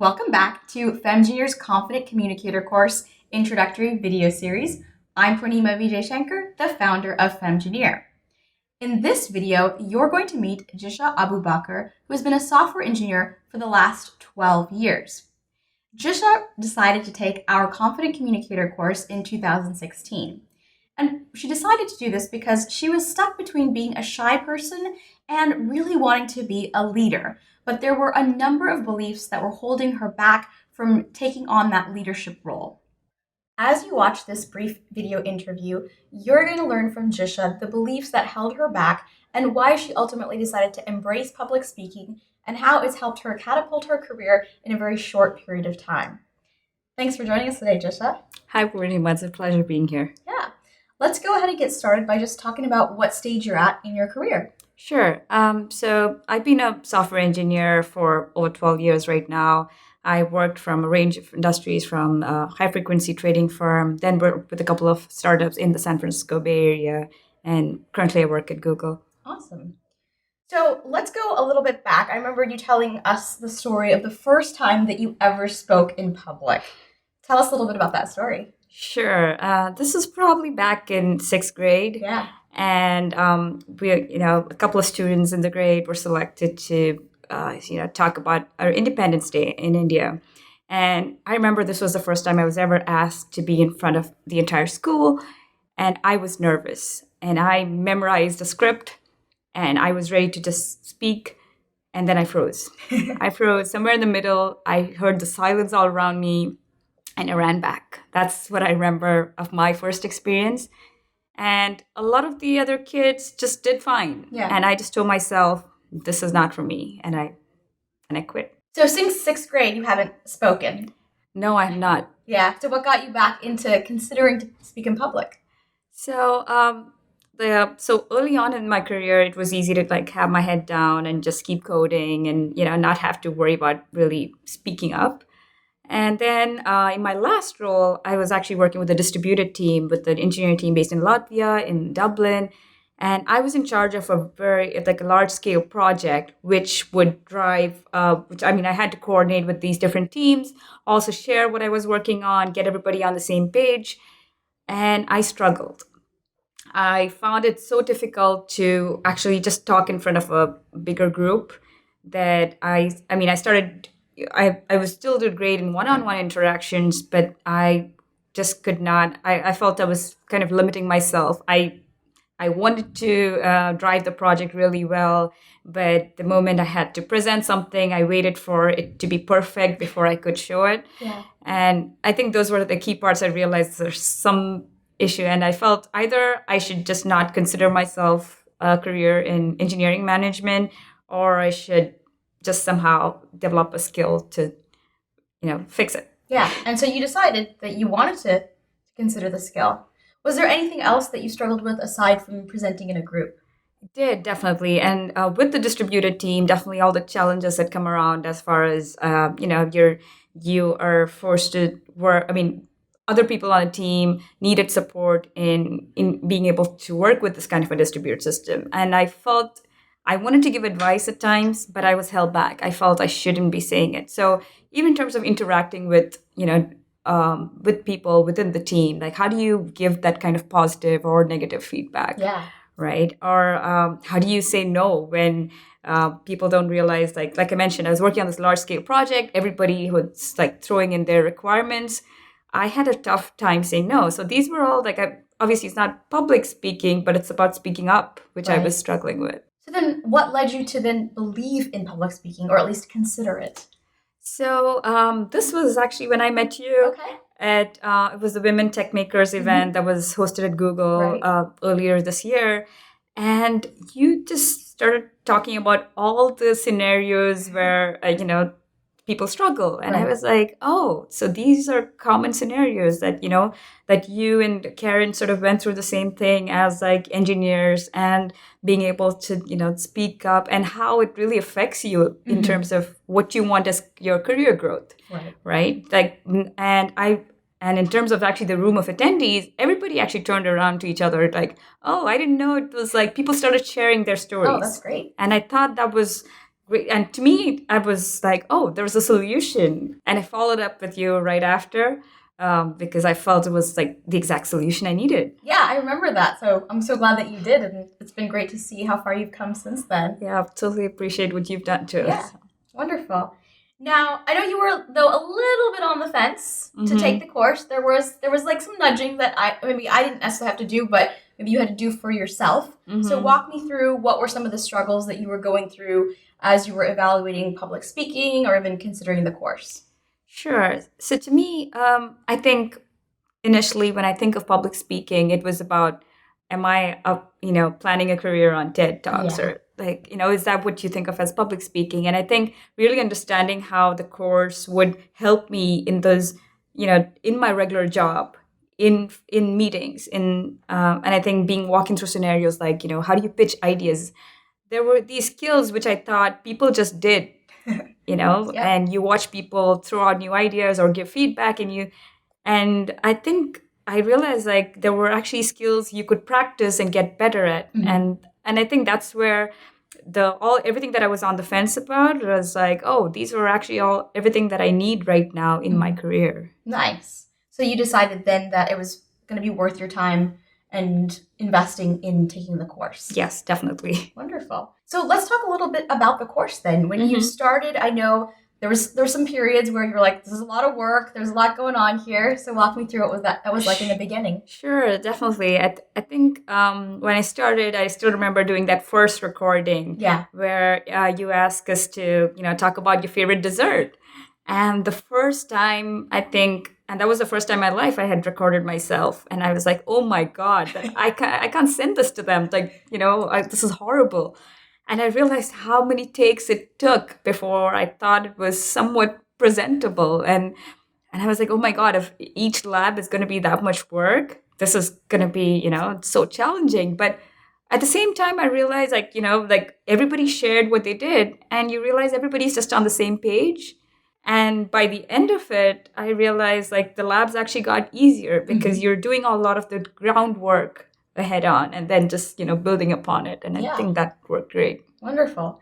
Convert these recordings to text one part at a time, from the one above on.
Welcome back to FemGenier's Confident Communicator course introductory video series. I'm Purnima Vijay-Shankar, the founder of FemGenier. In this video, you're going to meet Jisha Abubaker, who has been a software engineer for the last 12 years. Jisha decided to take our Confident Communicator course in 2016. And she decided to do this because she was stuck between being a shy person and really wanting to be a leader. But there were a number of beliefs that were holding her back from taking on that leadership role. As you watch this brief video interview, you're going to learn from Jisha the beliefs that held her back and why she ultimately decided to embrace public speaking and how it's helped her catapult her career in a very short period of time. Thanks for joining us today, Jisha. Hi, Purnima. It's a pleasure being here. Yeah. Let's go ahead and get started by just talking about what stage you're at in your career. Sure. So I've been a software engineer for over 12 years right now. I worked from a range of industries, from a high-frequency trading firm, then worked with a couple of startups in the San Francisco Bay Area, and currently I work at Google. Awesome. So let's go a little bit back. I remember you telling us the story of the first time that you ever spoke in public. Tell us a little bit about that story. Sure. This is probably back in sixth grade. Yeah. And we, a couple of students in the grade were selected to, talk about our Independence Day in India. And I remember this was the first time I was ever asked to be in front of the entire school. And I was nervous. And I memorized the script. And I was ready to just speak. And then I froze. I froze somewhere in the middle. I heard the silence all around me. And I ran back. That's what I remember of my first experience. And a lot of the other kids just did fine. Yeah. And I just told myself, this is not for me. And I quit. So since sixth grade, you haven't spoken? No, I'm not. Yeah. So what got you back into considering to speak in public? So so early on in my career, it was easy to have my head down and just keep coding and, not have to worry about really speaking up. And then in my last role, I was actually working with a distributed team, with an engineering team based in Latvia, in Dublin. And I was in charge of a very a large scale project, which would drive, I had to coordinate with these different teams, also share what I was working on, get everybody on the same page. And I struggled. I found it so difficult to actually just talk in front of a bigger group that I started. I was still doing great in one-on-one interactions, but I just could not. I felt I was kind of limiting myself. I wanted to drive the project really well, but the moment I had to present something, I waited for it to be perfect before I could show it. Yeah. And I think those were the key parts. I realized there's some issue, and I felt either I should just not consider myself a career in engineering management, or I should just somehow develop a skill to, fix it. Yeah. And so you decided that you wanted to consider the skill. Was there anything else that you struggled with aside from presenting in a group? It did, definitely. And with the distributed team, definitely all the challenges that come around as far as, you are forced to work. Other people on a team needed support in being able to work with this kind of a distributed system. And I felt I wanted to give advice at times, but I was held back. I felt I shouldn't be saying it. So even in terms of interacting with, with people within the team, how do you give that kind of positive or negative feedback? Yeah. Right? Or how do you say no when people don't realize, like I mentioned, I was working on this large scale project. Everybody was throwing in their requirements. I had a tough time saying no. So these were all obviously it's not public speaking, but it's about speaking up, which Right. I was struggling with. So then what led you to then believe in public speaking, or at least consider it? So this was actually when I met you Okay. at, it was the Women Tech Makers event that was hosted at Google Right. earlier this year. And you just started talking about all the scenarios where, people struggle. And I Right. was like, oh, so these are common scenarios that, that you and Karen sort of went through the same thing as engineers, and being able to, speak up, and how it really affects you in terms of what you want as your career growth. Right. Right? And in terms of actually the room of attendees, everybody actually turned around to each other oh, I didn't know it was people started sharing their stories. Oh, that's great. And I thought that was great. And to me, I was like, oh, there's a solution. And I followed up with you right after because I felt it was like the exact solution I needed. Yeah, I remember that. So I'm so glad that you did. And it's been great to see how far you've come since then. Yeah, I totally appreciate what you've done to Yeah, us. wonderful. Now, I know you were, though, a little bit on the fence to take the course. There was like some nudging that maybe I didn't necessarily have to do, but maybe you had to do for yourself. So walk me through what were some of the struggles that you were going through as you were evaluating public speaking or even considering the course. Sure. So to me, I think initially when I think of public speaking, it was about, am I planning a career on TED Talks Yeah. or like, is that what you think of as public speaking? And I think really understanding how the course would help me in those, in my regular job, in meetings, and I think walking through scenarios like, how do you pitch ideas? There were these skills which I thought people just did, Yep. and you watch people throw out new ideas or give feedback, and I think I realized like there were actually skills you could practice and get better at. And I think that's where everything that I was on the fence about was like, oh, these were actually everything that I need right now in my career. Nice. So you decided then that it was going to be worth your time and investing in taking the course. Yes, definitely. Wonderful. So let's talk a little bit about the course then. When you started, I know there were some periods where you were like, this is a lot of work. There's a lot going on here. So walk me through what that was like in the beginning. Sure, definitely. I think when I started, I still remember doing that first recording. Yeah. Where you asked us to, talk about your favorite dessert. And the first time, I think, and that was the first time in my life I had recorded myself. And I was like, oh my God, I can't send this to them. Like, this is horrible. And I realized how many takes it took before I thought it was somewhat presentable. And I was like, oh my God, if each lab is going to be that much work, this is going to be, so challenging. But at the same time, I realized like everybody shared what they did, and you realize everybody's just on the same page. And by the end of it, I realized like the labs actually got easier because you're doing a lot of the groundwork ahead on and then just, building upon it. And I think that worked great. Wonderful.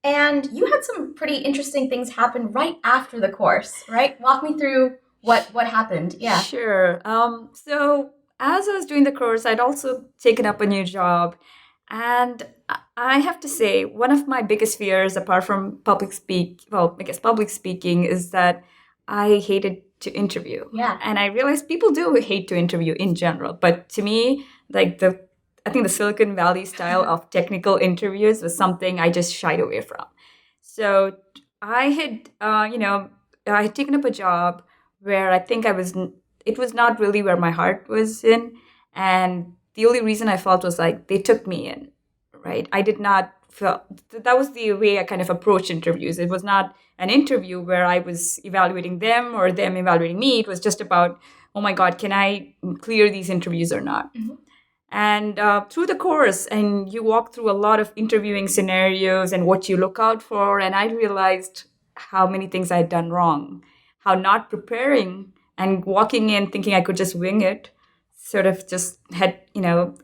And you had some pretty interesting things happen right after the course, right? Walk me through what happened. Yeah. Sure. So as I was doing the course, I'd also taken up a new job. And I have to say, one of my biggest fears, apart from public speaking, is that I hated to interview. Yeah. And I realized people do hate to interview in general. But to me, like I think the Silicon Valley style of technical interviews was something I just shied away from. So I had, I had taken up a job where I think it was not really where my heart was in. And the only reason I felt was like they took me in, right? I did not feel, that was the way I kind of approached interviews. It was not an interview where I was evaluating them or them evaluating me. It was just about, oh my God, can I clear these interviews or not? And through the course, and you walk through a lot of interviewing scenarios and what you look out for, and I realized how many things I had done wrong, how not preparing and walking in thinking I could just wing it sort of just had,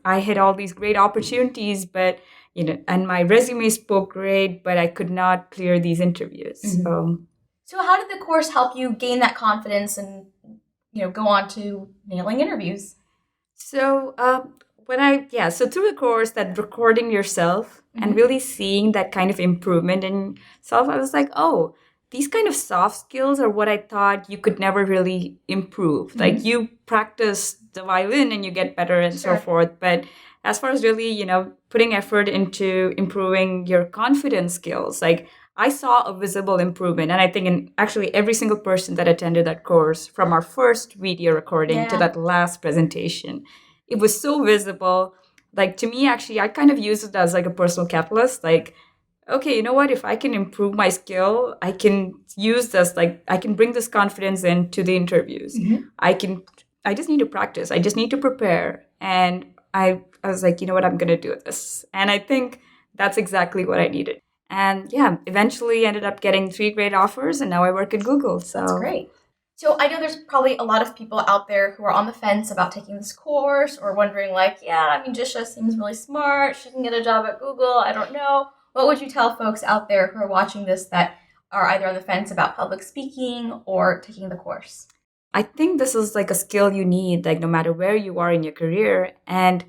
I had all these great opportunities, but, and my resume spoke great, but I could not clear these interviews. So how did the course help you gain that confidence and, go on to nailing interviews? So so through the course, that recording yourself and really seeing that kind of improvement in self, I was like, oh, these kind of soft skills are what I thought you could never really improve. Like you practice the violin and you get better and so forth. But as far as really, putting effort into improving your confidence skills, like I saw a visible improvement. And I think in actually every single person that attended that course, from our first video recording to that last presentation, it was so visible. Like to me, actually, I kind of use it as like a personal catalyst. Like, okay, you know what? If I can improve my skill, I can use this, like I can bring this confidence into the interviews. I just need to practice. I just need to prepare. And I was like, you know what? I'm going to do this. And I think that's exactly what I needed. And yeah, eventually ended up getting 3 great offers. And now I work at Google. So that's great. So I know there's probably a lot of people out there who are on the fence about taking this course or wondering like, Jisha seems really smart. She can get a job at Google. I don't know. what would you tell folks out there who are watching this that are either on the fence about public speaking or taking the course? I think this is like a skill you need, like no matter where you are in your career. And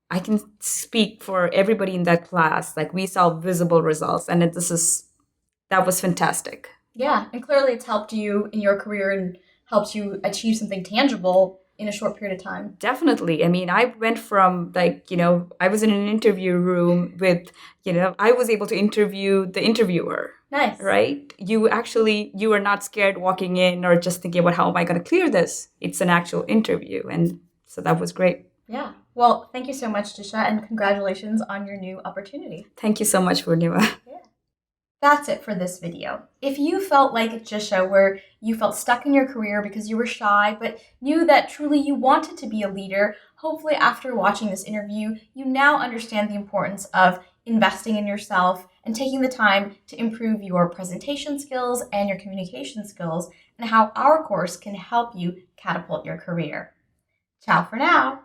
I can speak for everybody in that class. Like we saw visible results, and that was fantastic. Yeah, and clearly it's helped you in your career and helped you achieve something tangible in a short period of time. Definitely. I mean, I went from I was in an interview room with, I was able to interview the interviewer. Nice. Right? You are not scared walking in or just thinking about how am I going to clear this? It's an actual interview. And so that was great. Yeah. Well, thank you so much, Jisha, and congratulations on your new opportunity. Thank you so much, Purnima. Yeah. That's it for this video. If you felt like Jisha, where you felt stuck in your career because you were shy, but knew that truly you wanted to be a leader, hopefully after watching this interview, you now understand the importance of investing in yourself and taking the time to improve your presentation skills and your communication skills, and how our course can help you catapult your career. Ciao for now.